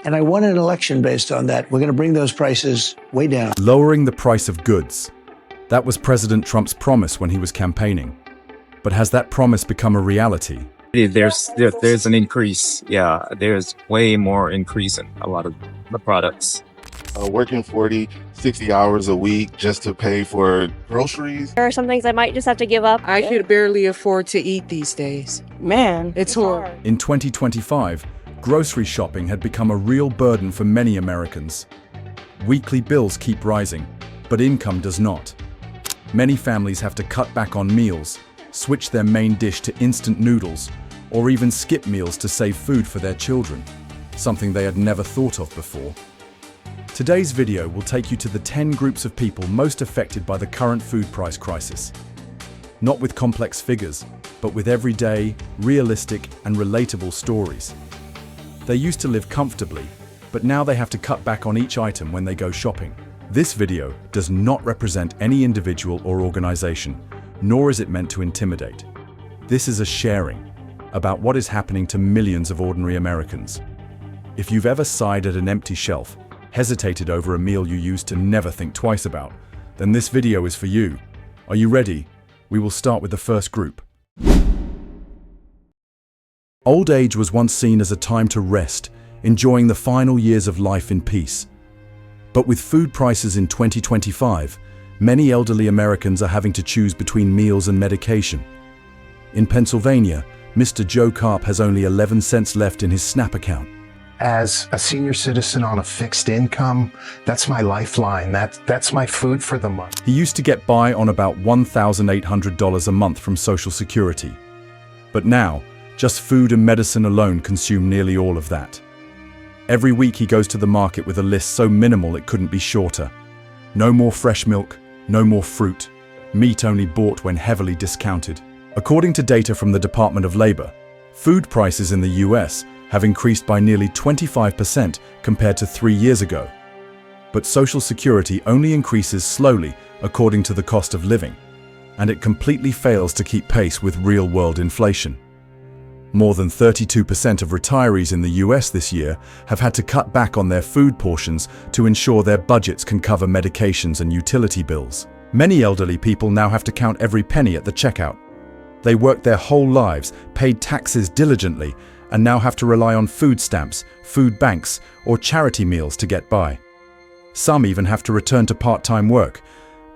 And I won an election based on that. We're going to bring those prices way down. Lowering the price of goods. That was President Trump's promise when he was campaigning. But has that promise become a reality? There's an increase. Yeah, there's way more increase in a lot of the products. Working 40, 60 hours a week just to pay for groceries. There are some things I might just have to give up. I could barely afford to eat these days. Man, it's horrible. In 2025, grocery shopping had become a real burden for many Americans. Weekly bills keep rising, but income does not. Many families have to cut back on meals, switch their main dish to instant noodles, or even skip meals to save food for their children, something they had never thought of before. Today's video will take you to the 10 groups of people most affected by the current food price crisis. Not with complex figures, but with everyday, realistic, and relatable stories. They used to live comfortably, but now they have to cut back on each item when they go shopping. This video does not represent any individual or organization, nor is it meant to intimidate. This is a sharing about what is happening to millions of ordinary Americans. If you've ever sighed at an empty shelf, hesitated over a meal you used to never think twice about, then this video is for you. Are you ready? We will start with the first group. Old age was once seen as a time to rest, enjoying the final years of life in peace. But with food prices in 2025, many elderly Americans are having to choose between meals and medication. In Pennsylvania, Mr. Joe Carp has only 11 cents left in his SNAP account. As a senior citizen on a fixed income, that's my lifeline. That's my food for the month. He used to get by on about $1,800 a month from Social Security. But now, just food and medicine alone consume nearly all of that. Every week he goes to the market with a list so minimal it couldn't be shorter. No more fresh milk, no more fruit, meat only bought when heavily discounted. According to data from the Department of Labor, food prices in the US have increased by nearly 25% compared to 3 years ago. But Social Security only increases slowly according to the cost of living, and it completely fails to keep pace with real-world inflation. More than 32% of retirees in the US this year have had to cut back on their food portions to ensure their budgets can cover medications and utility bills. Many elderly people now have to count every penny at the checkout. They worked their whole lives, paid taxes diligently, and now have to rely on food stamps, food banks, or charity meals to get by. Some even have to return to part-time work,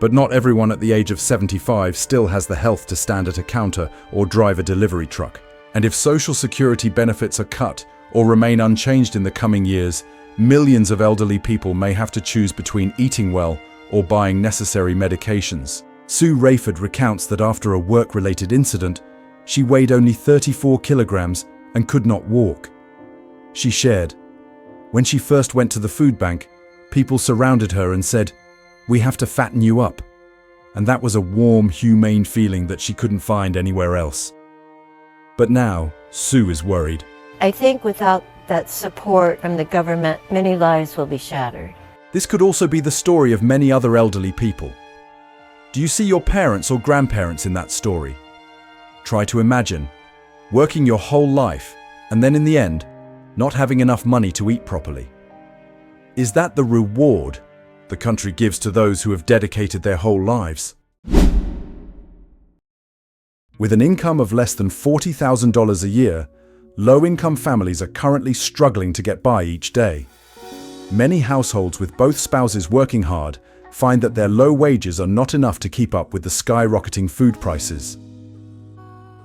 but not everyone at the age of 75 still has the health to stand at a counter or drive a delivery truck. And if Social Security benefits are cut or remain unchanged in the coming years, millions of elderly people may have to choose between eating well or buying necessary medications. Sue Rayford recounts that after a work-related incident, she weighed only 34 kilograms and could not walk. She shared, "When she first went to the food bank, people surrounded her and said, 'We have to fatten you up.' And that was a warm, humane feeling that she couldn't find anywhere else." But now, Sue is worried. I think without that support from the government, many lives will be shattered. This could also be the story of many other elderly people. Do you see your parents or grandparents in that story? Try to imagine working your whole life and then in the end, not having enough money to eat properly. Is that the reward the country gives to those who have dedicated their whole lives? With an income of less than $40,000 a year, low-income families are currently struggling to get by each day. Many households with both spouses working hard find that their low wages are not enough to keep up with the skyrocketing food prices.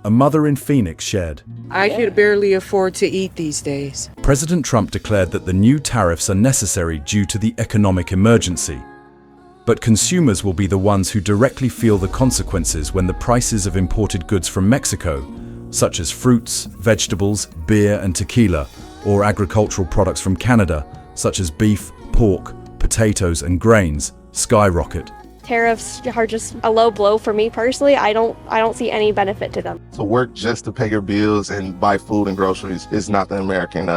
A mother in Phoenix shared, I could barely afford to eat these days. President Trump declared that the new tariffs are necessary due to the economic emergency. But consumers will be the ones who directly feel the consequences when the prices of imported goods from Mexico, such as fruits, vegetables, beer and tequila, or agricultural products from Canada, such as beef, pork, potatoes and grains, skyrocket. Tariffs are just a low blow for me personally. I don't see any benefit to them. To work just to pay your bills and buy food and groceries is not the American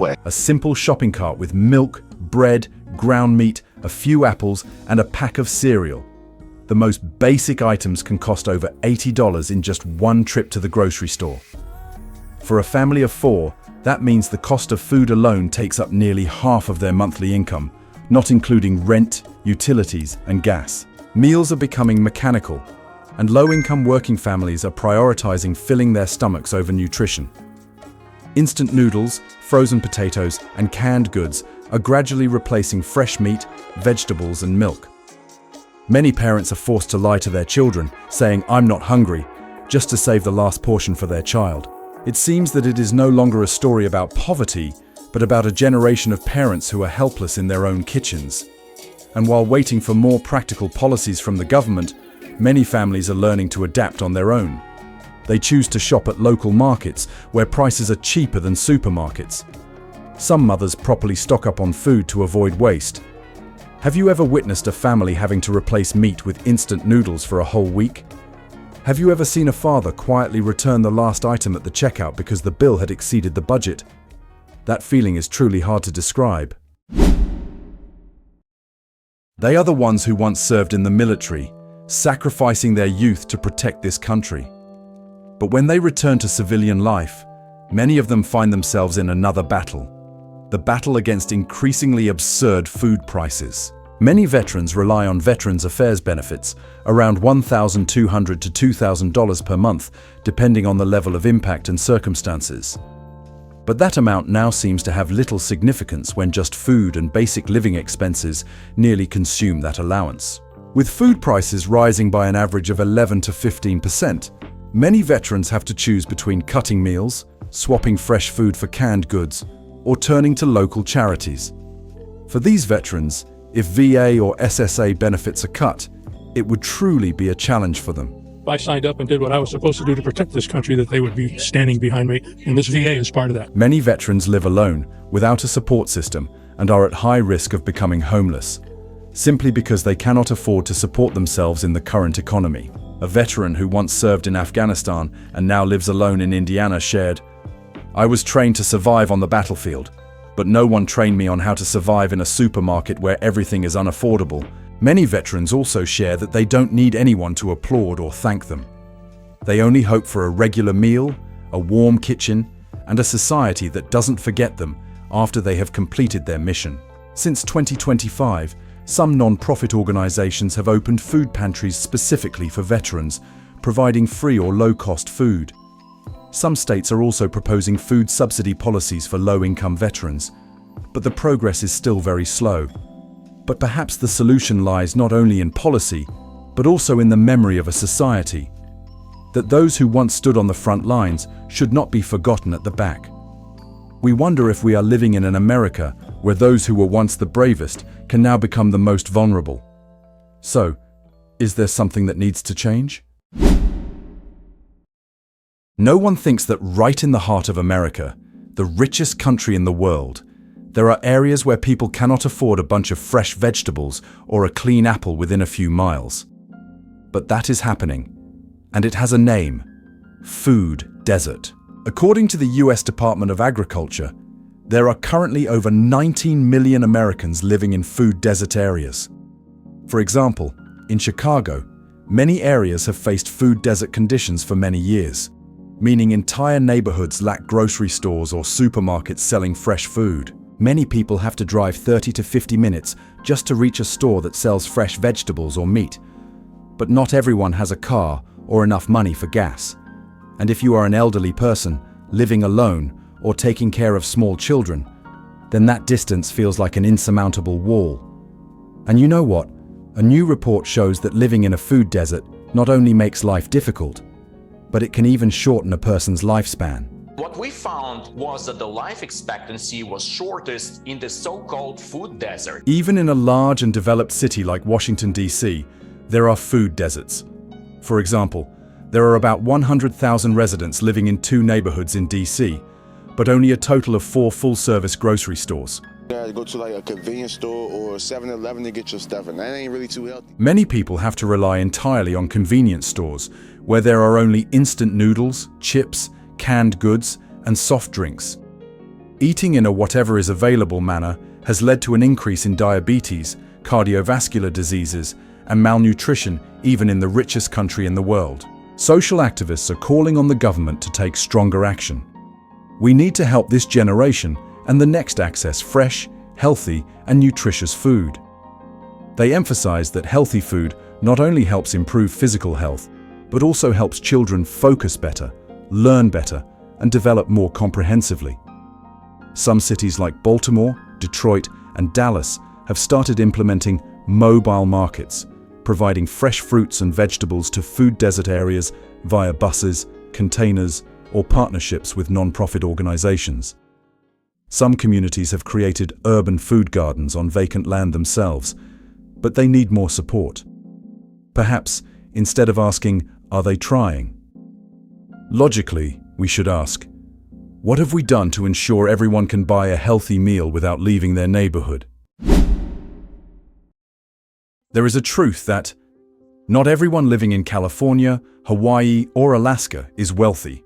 way. A simple shopping cart with milk, bread, ground meat, a few apples, and a pack of cereal. The most basic items can cost over $80 in just one trip to the grocery store. For a family of 4, That means the cost of food alone takes up nearly half of their monthly income, not including rent, utilities, and gas. Meals are becoming mechanical, and low-income working families are prioritizing filling their stomachs over nutrition. Instant noodles, frozen potatoes, and canned goods are gradually replacing fresh meat, vegetables, and milk. Many parents are forced to lie to their children, saying, "I'm not hungry," just to save the last portion for their child. It seems that it is no longer a story about poverty, but about a generation of parents who are helpless in their own kitchens. And while waiting for more practical policies from the government, many families are learning to adapt on their own. They choose to shop at local markets where prices are cheaper than supermarkets. Some mothers properly stock up on food to avoid waste. Have you ever witnessed a family having to replace meat with instant noodles for a whole week? Have you ever seen a father quietly return the last item at the checkout because the bill had exceeded the budget? That feeling is truly hard to describe. They are the ones who once served in the military, sacrificing their youth to protect this country. But when they return to civilian life, many of them find themselves in another battle. The battle against increasingly absurd food prices. Many veterans rely on Veterans Affairs benefits, around $1,200 to $2,000 per month, depending on the level of impact and circumstances. But that amount now seems to have little significance when just food and basic living expenses nearly consume that allowance. With food prices rising by an average of 11 to 15%, many veterans have to choose between cutting meals, swapping fresh food for canned goods, or turning to local charities. For these veterans, if VA or SSA benefits are cut, it would truly be a challenge for them. If I signed up and did what I was supposed to do to protect this country, that they would be standing behind me, and this VA is part of that. Many veterans live alone, without a support system, and are at high risk of becoming homeless, simply because they cannot afford to support themselves in the current economy. A veteran who once served in Afghanistan and now lives alone in Indiana shared, "I was trained to survive on the battlefield, but no one trained me on how to survive in a supermarket where everything is unaffordable." Many veterans also share that they don't need anyone to applaud or thank them. They only hope for a regular meal, a warm kitchen, and a society that doesn't forget them after they have completed their mission. Since 2025, some non-profit organizations have opened food pantries specifically for veterans, providing free or low-cost food. Some states are also proposing food subsidy policies for low-income veterans, but the progress is still very slow. But perhaps the solution lies not only in policy, but also in the memory of a society. That those who once stood on the front lines should not be forgotten at the back. We wonder if we are living in an America where those who were once the bravest can now become the most vulnerable. So, is there something that needs to change? No one thinks that right in the heart of America, the richest country in the world, there are areas where people cannot afford a bunch of fresh vegetables or a clean apple within a few miles. But that is happening, and it has a name: food desert. According to the US Department of Agriculture, there are currently over 19 million Americans living in food desert areas. For example, in Chicago, many areas have faced food desert conditions for many years, meaning entire neighborhoods lack grocery stores or supermarkets selling fresh food. Many people have to drive 30 to 50 minutes just to reach a store that sells fresh vegetables or meat. But not everyone has a car or enough money for gas. And if you are an elderly person, living alone, or taking care of small children, then that distance feels like an insurmountable wall. And you know what? A new report shows that living in a food desert not only makes life difficult, but it can even shorten a person's lifespan. What we found was that the life expectancy was shortest in the so-called food desert. Even in a large and developed city like Washington, D.C., there are food deserts. For example, there are about 100,000 residents living in 2 neighborhoods in D.C., but only a total of 4 full-service grocery stores. You gotta go to like a convenience store or 7-Eleven to get your stuff, and that ain't really too healthy. Many people have to rely entirely on convenience stores, where there are only instant noodles, chips, canned goods, and soft drinks. Eating in a whatever is available manner has led to an increase in diabetes, cardiovascular diseases, and malnutrition even in the richest country in the world. Social activists are calling on the government to take stronger action. We need to help this generation and the next access fresh, healthy, and nutritious food. They emphasize that healthy food not only helps improve physical health, but also helps children focus better, learn better, and develop more comprehensively. Some cities like Baltimore, Detroit, and Dallas have started implementing mobile markets, providing fresh fruits and vegetables to food desert areas via buses, containers, or partnerships with non-profit organizations. Some communities have created urban food gardens on vacant land themselves, but they need more support. Perhaps, instead of asking, "Are they trying?" logically, we should ask, what have we done to ensure everyone can buy a healthy meal without leaving their neighborhood? There is a truth that not everyone living in California, Hawaii, or Alaska is wealthy.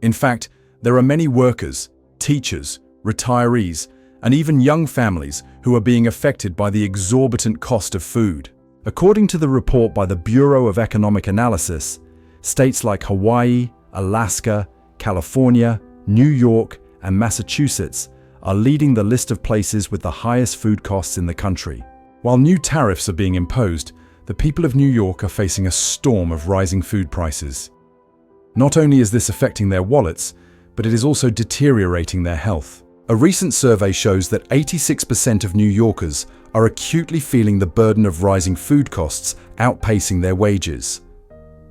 In fact, there are many workers, teachers, retirees, and even young families who are being affected by the exorbitant cost of food. According to the report by the Bureau of Economic Analysis, states like Hawaii, Alaska, California, New York, and Massachusetts are leading the list of places with the highest food costs in the country. While new tariffs are being imposed, the people of New York are facing a storm of rising food prices. Not only is this affecting their wallets, but it is also deteriorating their health. A recent survey shows that 86% of New Yorkers are acutely feeling the burden of rising food costs outpacing their wages.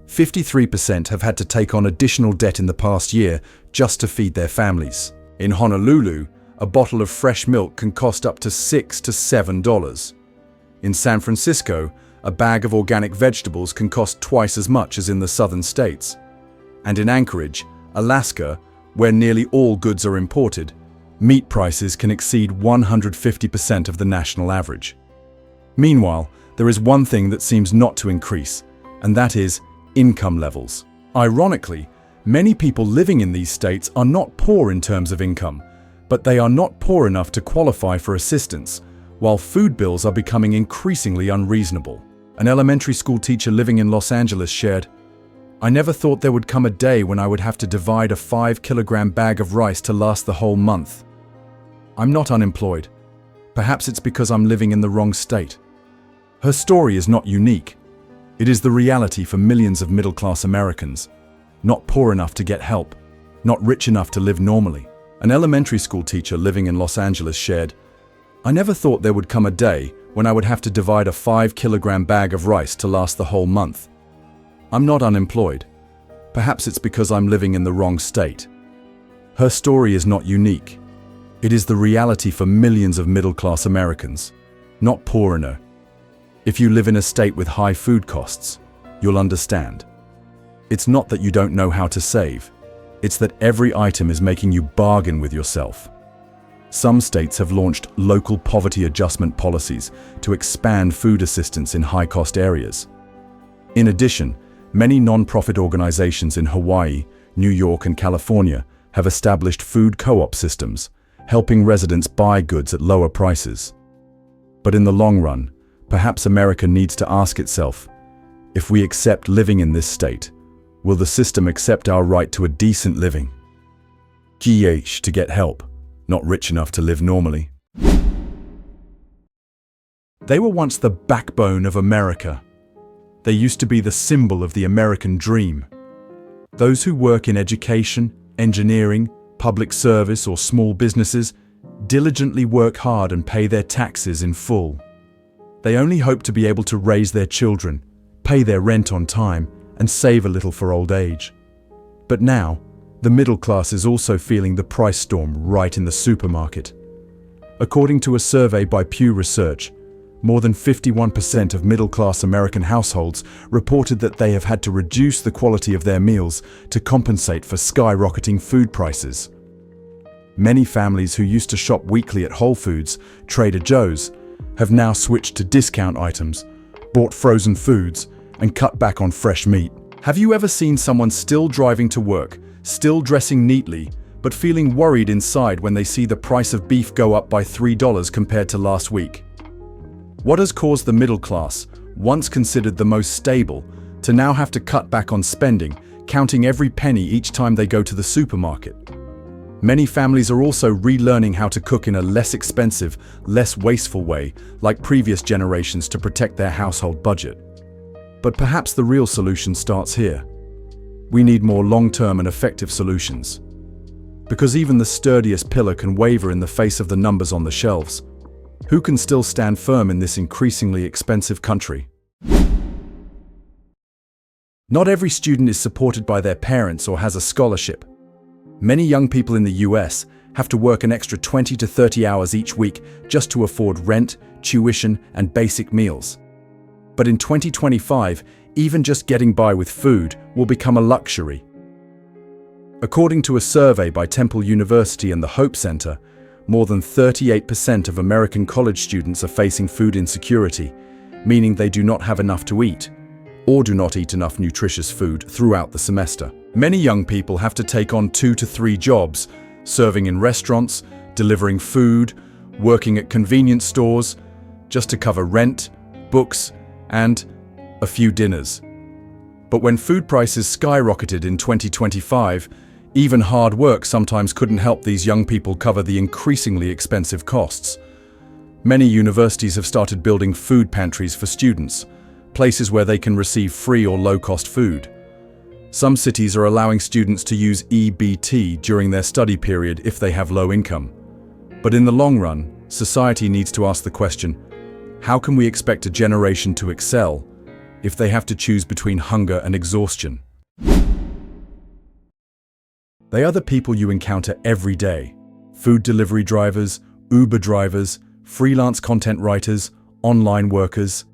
53% have had to take on additional debt in the past year just to feed their families. In Honolulu, a bottle of fresh milk can cost up to $6 to $7. In San Francisco, a bag of organic vegetables can cost twice as much as in the southern states. And in Anchorage, Alaska, where nearly all goods are imported, meat prices can exceed 150% of the national average. Meanwhile, there is one thing that seems not to increase, and that is income levels. Ironically, many people living in these states are not poor in terms of income, but they are not poor enough to qualify for assistance, while food bills are becoming increasingly unreasonable. An elementary school teacher living in Los Angeles shared, "I never thought there would come a day when I would have to divide a 5-kilogram bag of rice to last the whole month. I'm not unemployed. Perhaps it's because I'm living in the wrong state." Her story is not unique. It is the reality for millions of middle-class Americans, not poor enough to get help, not rich enough to live normally. An elementary school teacher living in Los Angeles shared, "I never thought there would come a day when I would have to divide a 5-kilogram bag of rice to last the whole month. I'm not unemployed. Perhaps it's because I'm living in the wrong state." Her story is not unique. It is the reality for millions of middle-class Americans, not poor enough. If you live in a state with high food costs, you'll understand. It's not that you don't know how to save. It's that every item is making you bargain with yourself. Some states have launched local poverty adjustment policies to expand food assistance in high-cost areas. In addition, many non-profit organizations in Hawaii, New York, and California have established food co-op systems, helping residents buy goods at lower prices. But in the long run, perhaps America needs to ask itself, if we accept living in this state, will the system accept our right to a decent living? To get help, not rich enough to live normally. They were once the backbone of America. They used to be the symbol of the American dream. Those who work in education, engineering, public service, or small businesses diligently work hard and pay their taxes in full. They only hope to be able to raise their children, pay their rent on time, and save a little for old age. But now, the middle class is also feeling the price storm right in the supermarket. According to a survey by Pew Research, more than 51% of middle-class American households reported that they have had to reduce the quality of their meals to compensate for skyrocketing food prices. Many families who used to shop weekly at Whole Foods, Trader Joe's, have now switched to discount items, bought frozen foods, and cut back on fresh meat. Have you ever seen someone still driving to work, still dressing neatly, but feeling worried inside when they see the price of beef go up by $3 compared to last week? What has caused the middle class, once considered the most stable, to now have to cut back on spending, counting every penny each time they go to the supermarket? Many families are also relearning how to cook in a less expensive, less wasteful way, like previous generations, to protect their household budget. But perhaps the real solution starts here. We need more long-term and effective solutions. Because even the sturdiest pillar can waver in the face of the numbers on the shelves. Who can still stand firm in this increasingly expensive country? Not every student is supported by their parents or has a scholarship. Many young people in the US have to work an extra 20 to 30 hours each week just to afford rent, tuition, and basic meals. But in 2025, even just getting by with food will become a luxury. According to a survey by Temple University and the Hope Center, more than 38% of American college students are facing food insecurity, meaning they do not have enough to eat, or do not eat enough nutritious food throughout the semester. Many young people have to take on 2 to 3 jobs, serving in restaurants, delivering food, working at convenience stores, just to cover rent, books, and a few dinners. But when food prices skyrocketed in 2025, even hard work sometimes couldn't help these young people cover the increasingly expensive costs. Many universities have started building food pantries for students, places where they can receive free or low-cost food. Some cities are allowing students to use EBT during their study period if they have low income. But in the long run, society needs to ask the question, how can we expect a generation to excel if they have to choose between hunger and exhaustion? They are the people you encounter every day. Food delivery drivers, Uber drivers, freelance content writers, online workers.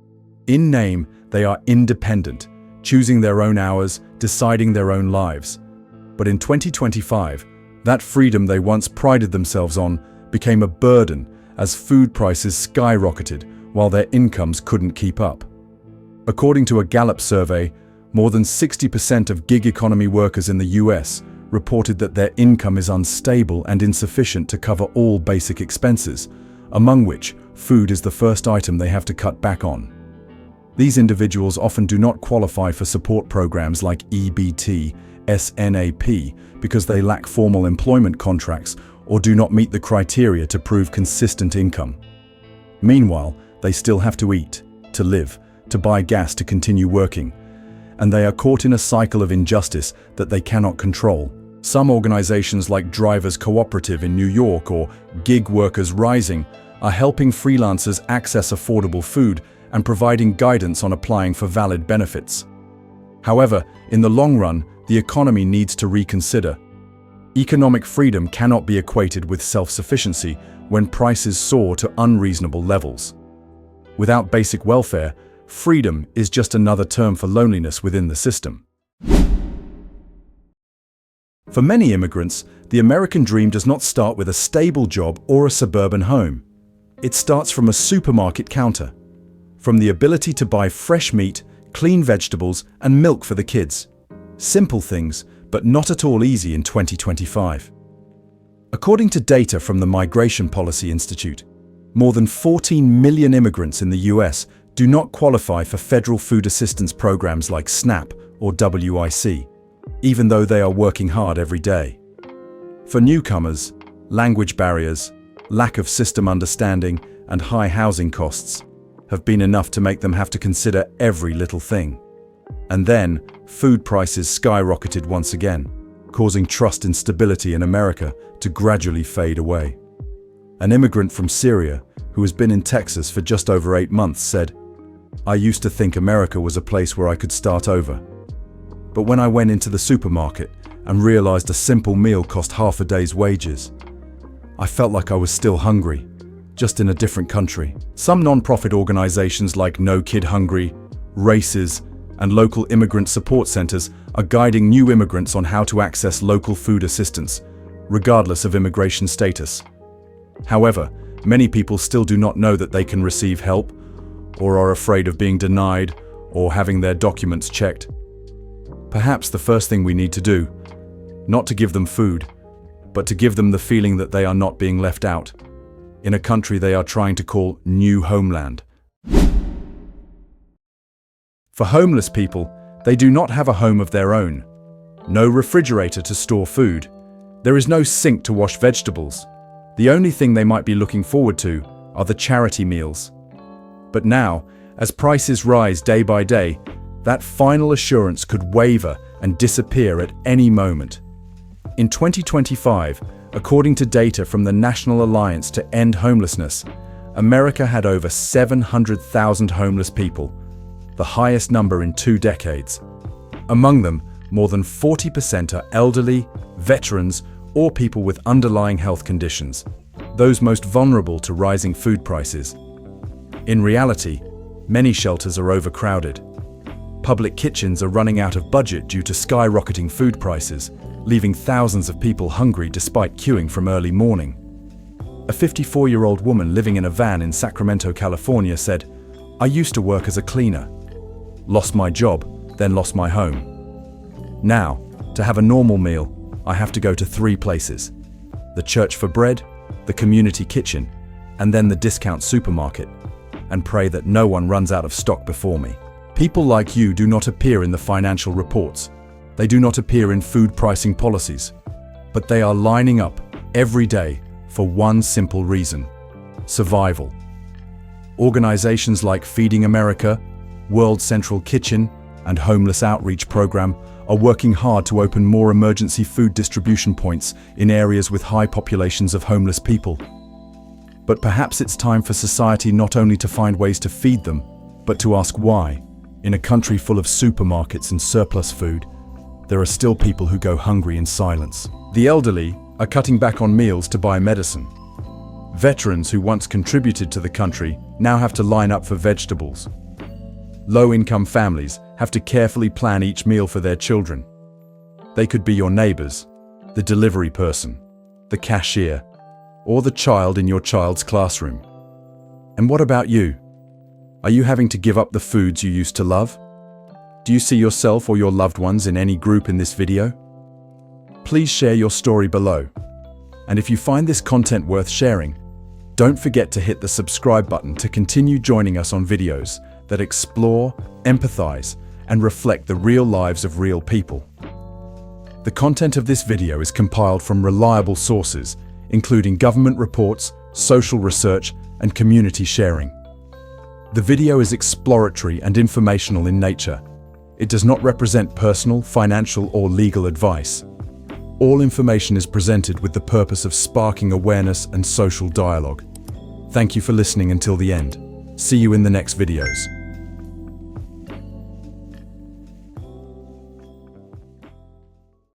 In name, they are independent, choosing their own hours, deciding their own lives. But in 2025, that freedom they once prided themselves on became a burden as food prices skyrocketed while their incomes couldn't keep up. According to a Gallup survey, more than 60% of gig economy workers in the US reported that their income is unstable and insufficient to cover all basic expenses, among which food is the first item they have to cut back on. These individuals often do not qualify for support programs like EBT, SNAP, because they lack formal employment contracts or do not meet the criteria to prove consistent income. Meanwhile, they still have to eat, to live, to buy gas to continue working, and they are caught in a cycle of injustice that they cannot control. Some organizations like Drivers Cooperative in New York or Gig Workers Rising are helping freelancers access affordable food and providing guidance on applying for valid benefits. However, in the long run, the economy needs to reconsider. Economic freedom cannot be equated with self-sufficiency when prices soar to unreasonable levels. Without basic welfare, freedom is just another term for loneliness within the system. For many immigrants, the American dream does not start with a stable job or a suburban home. It starts from a supermarket counter, from the ability to buy fresh meat, clean vegetables, and milk for the kids. Simple things, but not at all easy in 2025. According to data from the Migration Policy Institute, more than 14 million immigrants in the US do not qualify for federal food assistance programs like SNAP or WIC, even though they are working hard every day. For newcomers, language barriers, lack of system understanding, and high housing costs have been enough to make them have to consider every little thing. And then, food prices skyrocketed once again, causing trust and stability in America to gradually fade away. An immigrant from Syria, who has been in Texas for just over 8 months, said, "I used to think America was a place where I could start over. But when I went into the supermarket and realized a simple meal cost half a day's wages, I felt like I was still hungry, just in a different country." Some non-profit organizations like No Kid Hungry, Races, and local immigrant support centers are guiding new immigrants on how to access local food assistance, regardless of immigration status. However, many people still do not know that they can receive help, or are afraid of being denied or having their documents checked. Perhaps the first thing we need to do, not to give them food, but to give them the feeling that they are not being left out, in a country they are trying to call new homeland. For homeless people, they do not have a home of their own, no refrigerator to store food, There is no sink to wash vegetables. The only thing they might be looking forward to are the charity meals. But now, as prices rise day by day, that final assurance could waver and disappear at any moment. In 2025, according to data from the National Alliance to End Homelessness, America had over 700,000 homeless people, the highest number in 2 decades. Among them, more than 40% are elderly, veterans, or people with underlying health conditions, those most vulnerable to rising food prices. In reality, many shelters are overcrowded. Public kitchens are running out of budget due to skyrocketing food prices, leaving thousands of people hungry despite queuing from early morning. A 54-year-old woman living in a van in Sacramento, California said, "I used to work as a cleaner. Lost my job, then lost my home. Now, to have a normal meal, I have to go to 3 places: the church for bread, the community kitchen, and then the discount supermarket, and pray that no one runs out of stock before me." People like you do not appear in the financial reports. They do not appear in food pricing policies. But they are lining up every day for one simple reason: survival. Organizations like Feeding America, World Central Kitchen, and Homeless Outreach Program are working hard to open more emergency food distribution points in areas with high populations of homeless people. But perhaps it's time for society not only to find ways to feed them, but to ask why, in a country full of supermarkets and surplus food, there are still people who go hungry in silence. The elderly are cutting back on meals to buy medicine. Veterans who once contributed to the country now have to line up for vegetables. Low-income families have to carefully plan each meal for their children. They could be your neighbors, the delivery person, the cashier, or the child in your child's classroom. And what about you? Are you having to give up the foods you used to love? Do you see yourself or your loved ones in any group in this video? Please share your story below. And if you find this content worth sharing, don't forget to hit the subscribe button to continue joining us on videos that explore, empathize, and reflect the real lives of real people. The content of this video is compiled from reliable sources, including government reports, social research, and community sharing. The video is exploratory and informational in nature. It does not represent personal, financial, or legal advice. All information is presented with the purpose of sparking awareness and social dialogue. Thank you for listening until the end. See you in the next videos.